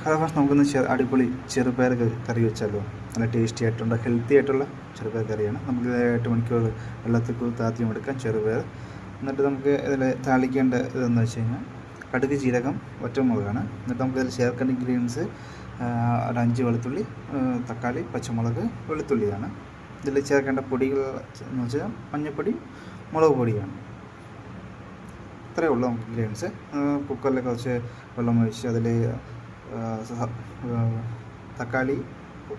Hello friends, നമുക്കൊന്ന് അടിപൊളി ചെറുപയർ കറി വെച്ചാലോ. നല്ല ടേസ്റ്റി ആയിട്ടുള്ള ഹെൽത്തി ആയിട്ടുള്ള ചെറുപയർ കറിയാണ്. നമുക്ക് 8 മണിക്കൂർ വെള്ളത്തിൽ കുതിർത്താദ്യം എടുക്കാം ചെറുപയർ. എന്നിട്ട് നമുക്ക് ഇതിൽ താളിക്കേണ്ട ഇതെന്ന് വെച്ച് കഴിഞ്ഞാൽ കടുക്, ജീരകം, ഒറ്റമുളകാണ്. എന്നിട്ട് നമുക്ക് ഇതിൽ ചേർക്കേണ്ട ഇൻഗ്രീഡിയൻസ് ഒരു 5 വെളുത്തുള്ളി, തക്കാളി, പച്ചമുളക്, വെളുത്തുള്ളിയാണ്. ഇതിൽ ചേർക്കേണ്ട പൊടികൾ എന്ന് വെച്ചാൽ മഞ്ഞൾപ്പൊടി, മുളക് പൊടിയാണ്. ഇത്രയേ ഉള്ളൂ നമുക്ക് ഇൻഗ്രീഡിയൻസ്. കുക്കറിൽ കുറച്ച് വെള്ളം ഒഴിച്ച് അതിൽ തക്കാളി,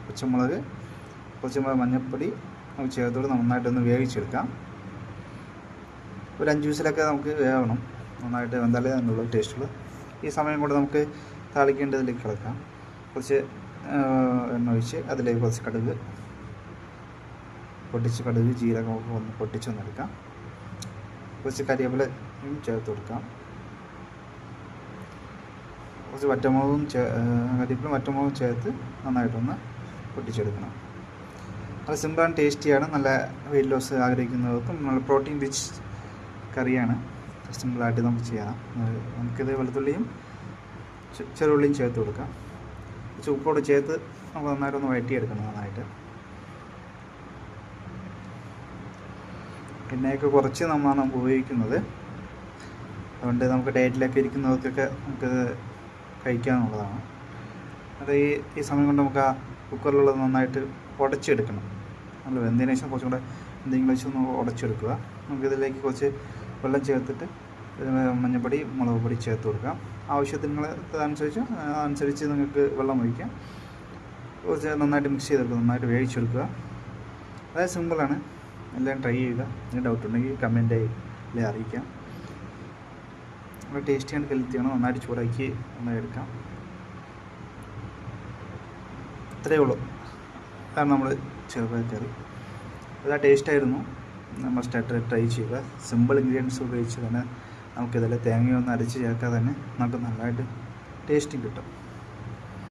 പച്ചമുളക്, മഞ്ഞൾപ്പൊടി നമുക്ക് ചേർത്തോട് നന്നായിട്ടൊന്ന് വേവിച്ചെടുക്കാം. ഒരു 5 വിസിലൊക്കെ നമുക്ക് വേവണം. നന്നായിട്ട് വെന്താലേ അതിനുള്ള ടേസ്റ്റുള്ളൂ. ഈ സമയം കൊണ്ട് നമുക്ക് താളിക്കേണ്ടതിലേക്ക് കിടക്കാം. കുറച്ച് എണ്ണ ഒഴിച്ച് അതിലേക്ക് കുറച്ച് കടുക്, ജീരകമൊക്കെ ഒന്ന് പൊട്ടിച്ചൊന്നെടുക്കാം. കുറച്ച് കരിവേപ്പിലയും ചേർത്ത് കൊടുക്കാം. കുറച്ച് കരിവേപ്പിലും വറ്റമുളകും ചേർത്ത് നന്നായിട്ടൊന്ന് പൊട്ടിച്ചെടുക്കണം. അത് സിമ്പിൾ ആൻഡ് ടേസ്റ്റിയാണ്. നല്ല വെയിറ്റ് ലോസ് ആഗ്രഹിക്കുന്നവർക്കും നല്ല പ്രോട്ടീൻ റിച്ച് കറിയാണ്. സിമ്പിളായിട്ട് നമുക്ക് ചെയ്യാം. നമുക്കിത് വെളുത്തുള്ളിയും ചെറുള്ളിയും ചേർത്ത് കൊടുക്കാം. ഉപ്പോട് ചേർത്ത് നമുക്ക് നന്നായിട്ടൊന്ന് വഴറ്റിയെടുക്കണം. നന്നായിട്ട് എണ്ണയൊക്കെ കുറച്ച് നമ്മളാണ് ഉപയോഗിക്കുന്നത്. അതുകൊണ്ട് നമുക്ക് ഡയറ്റിലൊക്കെ ഇരിക്കുന്നവർക്കൊക്കെ നമുക്കത് കഴിക്കാനുള്ളതാണ്. അത് ഈ സമയം കൊണ്ട് നമുക്ക് ആ കുക്കറിലുള്ളത് നന്നായിട്ട് ഉടച്ചെടുക്കണം. നല്ല വെന്തതിന് ശേഷം കുറച്ചും കൂടെ എന്തെങ്കിലും വെച്ചൊന്ന് ഉടച്ചെടുക്കുക. നമുക്കിതിലേക്ക് കുറച്ച് വെള്ളം ചേർത്തിട്ട് മഞ്ഞൾപ്പൊടി, മുളക് പൊടി ചേർത്ത് കൊടുക്കാം. ആവശ്യത്തിന് അനുസരിച്ച് നിങ്ങൾക്ക് വെള്ളം ഒഴിക്കാം. കുറച്ച് നന്നായിട്ട് മിക്സ് ചെയ്തെടുക്കുക, നന്നായിട്ട് വേവിച്ചെടുക്കുക. അതായത് സിമ്പിളാണ്. എല്ലാം ട്രൈ ചെയ്യുക. എന്തെങ്കിലും ഡൗട്ട് ഉണ്ടെങ്കിൽ കമൻറ്റിൽ അറിയിക്കാം. നല്ല ടേസ്റ്റിയാണ്, ഹെൽത്തിയാണ്. നന്നായിട്ട് ചൂടാക്കി നന്നായി എടുക്കാം. ഇത്രയേ ഉള്ളൂ. അതാണ് നമ്മൾ ചെറുപയർ കറി. അത് ടേസ്റ്റായിരുന്നു. മസ്റ്റായിട്ട് ട്രൈ ചെയ്യുക. സിമ്പിൾ ഇൻഗ്രീഡിയൻസ് ഉപയോഗിച്ച് തന്നെ നമുക്കിതിൽ തേങ്ങയൊന്നും അരച്ച് ചേർക്കാതെ തന്നെ നമുക്ക് നല്ലതായിട്ട് ടേസ്റ്റും കിട്ടും.